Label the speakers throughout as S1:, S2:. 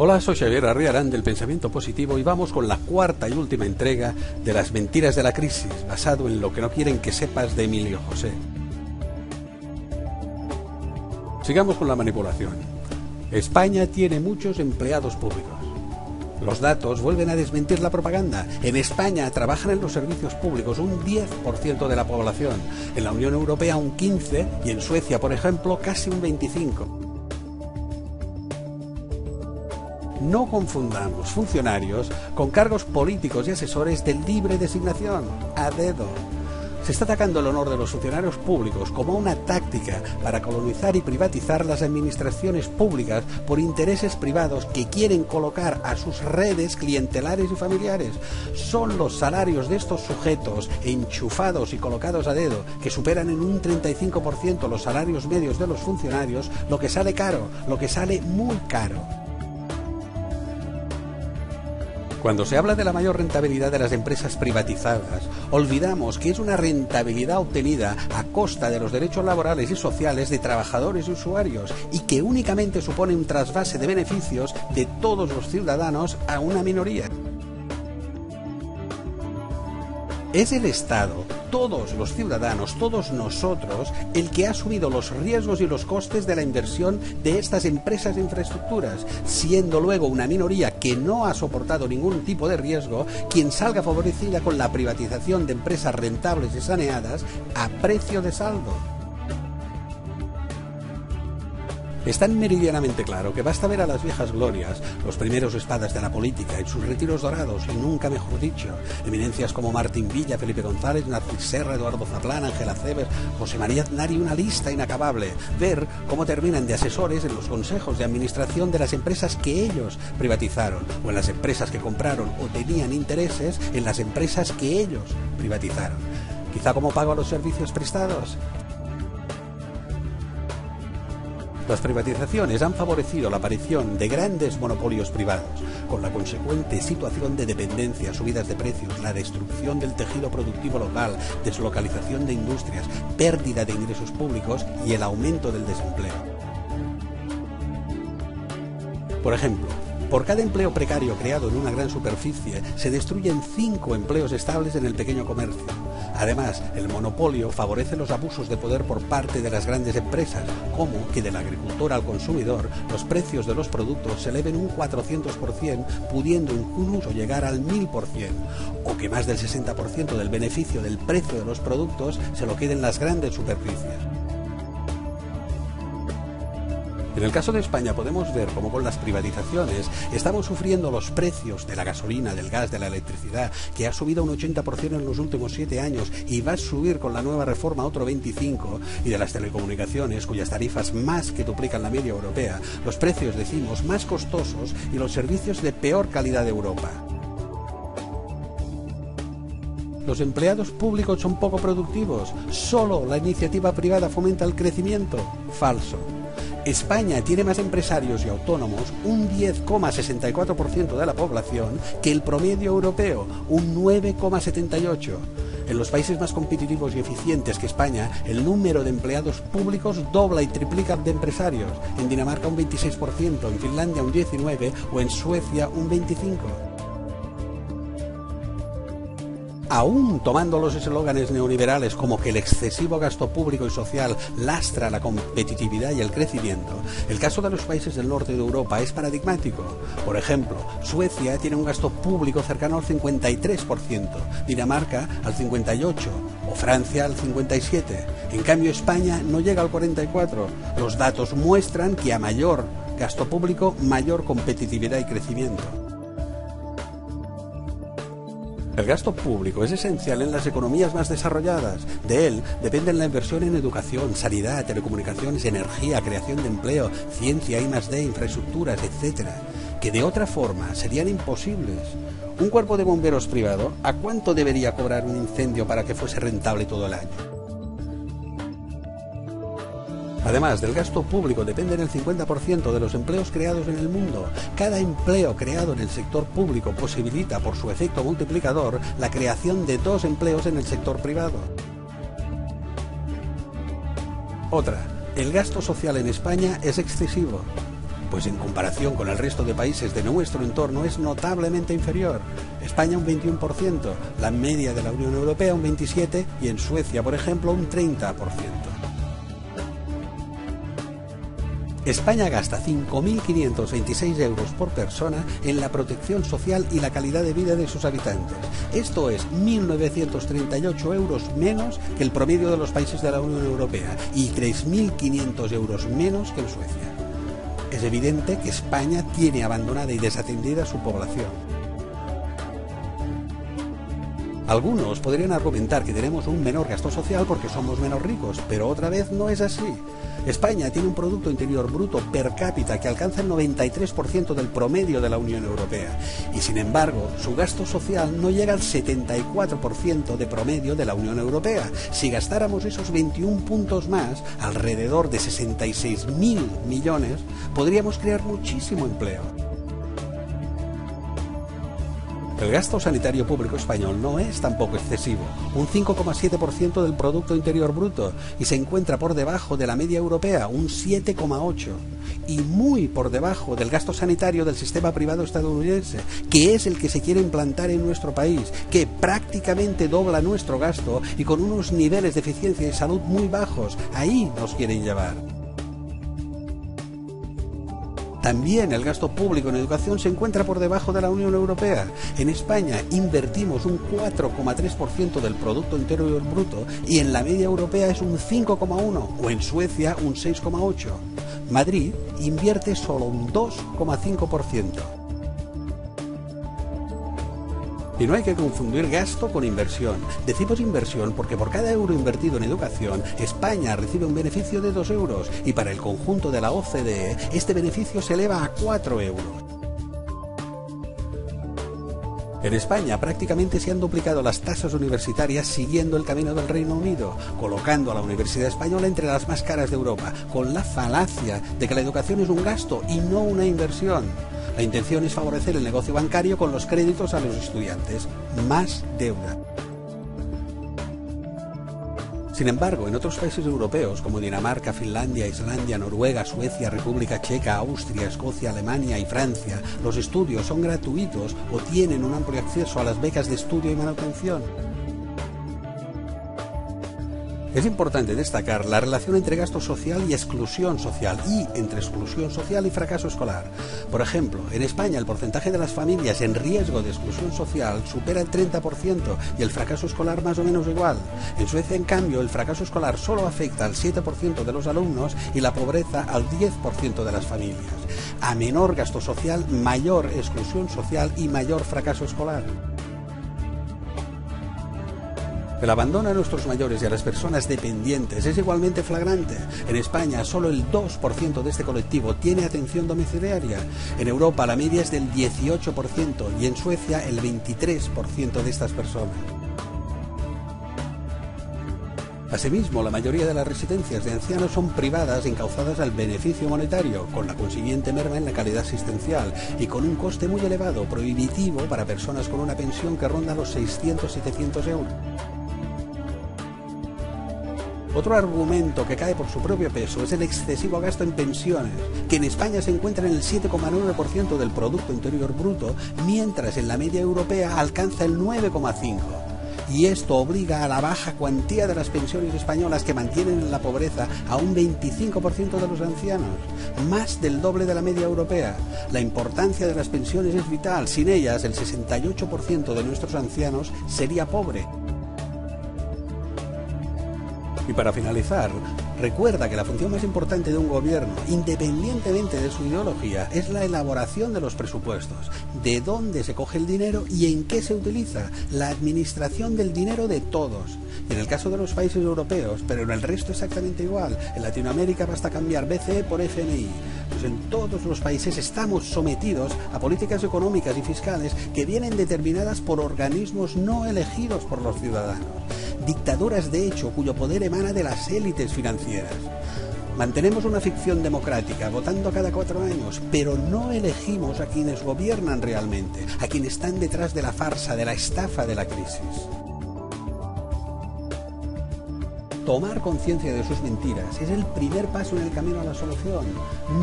S1: Hola, soy Xavier Arriarán del Pensamiento Positivo y vamos con la cuarta y última entrega de Las mentiras de la crisis, basado en Lo que no quieren que sepas de Emilio José. Sigamos con la manipulación. España tiene muchos empleados públicos. Los datos vuelven a desmentir la propaganda. En España trabajan en los servicios públicos un 10% de la población, en la Unión Europea un 15% y en Suecia, por ejemplo, casi un 25%. No confundamos funcionarios con cargos políticos y asesores de libre designación, a dedo. Se está atacando el honor de los funcionarios públicos como una táctica para colonizar y privatizar las administraciones públicas por intereses privados que quieren colocar a sus redes clientelares y familiares. Son los salarios de estos sujetos enchufados y colocados a dedo, que superan en un 35% los salarios medios de los funcionarios, lo que sale caro, lo que sale muy caro. Cuando se habla de la mayor rentabilidad de las empresas privatizadas, olvidamos que es una rentabilidad obtenida a costa de los derechos laborales y sociales de trabajadores y usuarios, y que únicamente supone un trasvase de beneficios de todos los ciudadanos a una minoría. Es el Estado, todos los ciudadanos, todos nosotros, el que ha asumido los riesgos y los costes de la inversión de estas empresas de infraestructuras, siendo luego una minoría que no ha soportado ningún tipo de riesgo quien salga favorecida con la privatización de empresas rentables y saneadas a precio de saldo. Es tan meridianamente claro que basta ver a las viejas glorias, los primeros espadas de la política, en sus retiros dorados, y nunca mejor dicho, eminencias como Martín Villa, Felipe González, Narcís Serra, Eduardo Zaplana, Ángela Cebes, José María Aznar y una lista inacabable, ver cómo terminan de asesores en los consejos de administración de las empresas que ellos privatizaron, o en las empresas que compraron o tenían intereses en las empresas que ellos privatizaron. Quizá como pago a los servicios prestados. Las privatizaciones han favorecido la aparición de grandes monopolios privados, con la consecuente situación de dependencia, subidas de precios, la destrucción del tejido productivo local, deslocalización de industrias, pérdida de ingresos públicos y el aumento del desempleo. Por ejemplo, por cada empleo precario creado en una gran superficie, se destruyen 5 empleos estables en el pequeño comercio. Además, el monopolio favorece los abusos de poder por parte de las grandes empresas, como que del agricultor al consumidor los precios de los productos se eleven un 400%, pudiendo incluso llegar al 1000%, o que más del 60% del beneficio del precio de los productos se lo queden las grandes superficies. En el caso de España podemos ver cómo con las privatizaciones estamos sufriendo los precios de la gasolina, del gas, de la electricidad, que ha subido un 80% en los últimos 7 años y va a subir con la nueva reforma otro 25%, y de las telecomunicaciones, cuyas tarifas más que duplican la media europea, los precios, decimos, más costosos y los servicios de peor calidad de Europa. Los empleados públicos son poco productivos, solo la iniciativa privada fomenta el crecimiento. Falso. España tiene más empresarios y autónomos, un 10,64% de la población, que el promedio europeo, un 9,78%. En los países más competitivos y eficientes que España, el número de empleados públicos dobla y triplica de empresarios. En Dinamarca un 26%, en Finlandia un 19% o en Suecia un 25%. Aún tomando los eslóganes neoliberales como que el excesivo gasto público y social lastra la competitividad y el crecimiento, el caso de los países del norte de Europa es paradigmático. Por ejemplo, Suecia tiene un gasto público cercano al 53%, Dinamarca al 58% o Francia al 57%. En cambio, España no llega al 44%. Los datos muestran que a mayor gasto público, mayor competitividad y crecimiento. El gasto público es esencial en las economías más desarrolladas. De él dependen la inversión en educación, sanidad, telecomunicaciones, energía, creación de empleo, ciencia, I+D, infraestructuras, etc., que de otra forma serían imposibles. Un cuerpo de bomberos privado, ¿a cuánto debería cobrar un incendio para que fuese rentable todo el año? Además del gasto público dependen el 50% de los empleos creados en el mundo. Cada empleo creado en el sector público posibilita, por su efecto multiplicador, la creación de 2 empleos en el sector privado. Otra, el gasto social en España es excesivo. pues en comparación con el resto de países de nuestro entorno es notablemente inferior. España un 21%, la media de la Unión Europea un 27% y en Suecia, por ejemplo, un 30%. España gasta 5.526 euros por persona en la protección social y la calidad de vida de sus habitantes. Esto es 1.938 euros menos que el promedio de los países de la Unión Europea y 3.500 euros menos que en Suecia. Es evidente que España tiene abandonada y desatendida su población. Algunos podrían argumentar que tenemos un menor gasto social porque somos menos ricos, pero otra vez no es así. España tiene un Producto Interior Bruto per cápita que alcanza el 93% del promedio de la Unión Europea y, sin embargo, su gasto social no llega al 74% de promedio de la Unión Europea. Si gastáramos esos 21 puntos más, alrededor de 66.000 millones, podríamos crear muchísimo empleo. El gasto sanitario público español no es tampoco excesivo, un 5,7% del Producto Interior Bruto, y se encuentra por debajo de la media europea, un 7,8%, y muy por debajo del gasto sanitario del sistema privado estadounidense, que es el que se quiere implantar en nuestro país, que prácticamente dobla nuestro gasto y con unos niveles de eficiencia y salud muy bajos. Ahí nos quieren llevar. También el gasto público en educación se encuentra por debajo de la Unión Europea. En España invertimos un 4,3% del Producto Interior Bruto y en la media europea es un 5,1% o en Suecia un 6,8%. Madrid invierte solo un 2,5%. Y no hay que confundir gasto con inversión. Decimos inversión porque por cada euro invertido en educación, España recibe un beneficio de 2 euros y para el conjunto de la OCDE este beneficio se eleva a 4 euros. En España prácticamente se han duplicado las tasas universitarias siguiendo el camino del Reino Unido, colocando a la Universidad Española entre las más caras de Europa, con la falacia de que la educación es un gasto y no una inversión. La intención es favorecer el negocio bancario con los créditos a los estudiantes. Más deuda. Sin embargo, en otros países europeos como Dinamarca, Finlandia, Islandia, Noruega, Suecia, República Checa, Austria, Escocia, Alemania y Francia, los estudios son gratuitos o tienen un amplio acceso a las becas de estudio y manutención. Es importante destacar la relación entre gasto social y exclusión social y entre exclusión social y fracaso escolar. Por ejemplo, en España el porcentaje de las familias en riesgo de exclusión social supera el 30% y el fracaso escolar más o menos igual. En Suecia, en cambio, el fracaso escolar solo afecta al 7% de los alumnos y la pobreza al 10% de las familias. A menor gasto social, mayor exclusión social y mayor fracaso escolar. El abandono a nuestros mayores y a las personas dependientes es igualmente flagrante. En España, solo el 2% de este colectivo tiene atención domiciliaria. En Europa, la media es del 18% y en Suecia, el 23% de estas personas. Asimismo, la mayoría de las residencias de ancianos son privadas encauzadas al beneficio monetario, con la consiguiente merma en la calidad asistencial y con un coste muy elevado, prohibitivo para personas con una pensión que ronda los 600-700 euros. Otro argumento que cae por su propio peso es el excesivo gasto en pensiones, que en España se encuentra en el 7,9% del Producto Interior Bruto, mientras en la media europea alcanza el 9,5%. Y esto obliga a la baja cuantía de las pensiones españolas que mantienen en la pobreza a un 25% de los ancianos, más del doble de la media europea. La importancia de las pensiones es vital, sin ellas el 68% de nuestros ancianos sería pobre. Y para finalizar, recuerda que la función más importante de un gobierno, independientemente de su ideología, es la elaboración de los presupuestos, de dónde se coge el dinero y en qué se utiliza, la administración del dinero de todos. Y en el caso de los países europeos, pero en el resto exactamente igual. En Latinoamérica basta cambiar BCE por FMI. Pues en todos los países estamos sometidos a políticas económicas y fiscales que vienen determinadas por organismos no elegidos por los ciudadanos. Dictaduras, de hecho, cuyo poder emana de las élites financieras. Mantenemos una ficción democrática, votando cada 4 años, pero no elegimos a quienes gobiernan realmente, a quienes están detrás de la farsa, de la estafa de la crisis. Tomar conciencia de sus mentiras es el primer paso en el camino a la solución.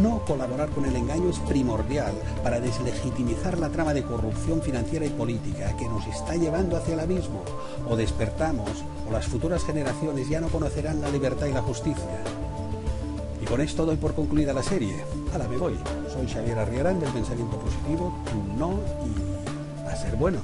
S1: No colaborar con el engaño es primordial para deslegitimizar la trama de corrupción financiera y política que nos está llevando hacia el abismo. O despertamos, o las futuras generaciones ya no conocerán la libertad y la justicia. Y con esto doy por concluida la serie. Ahora me voy. Soy Xavier Arriarán del Pensamiento Positivo, tú no, y a ser buenos.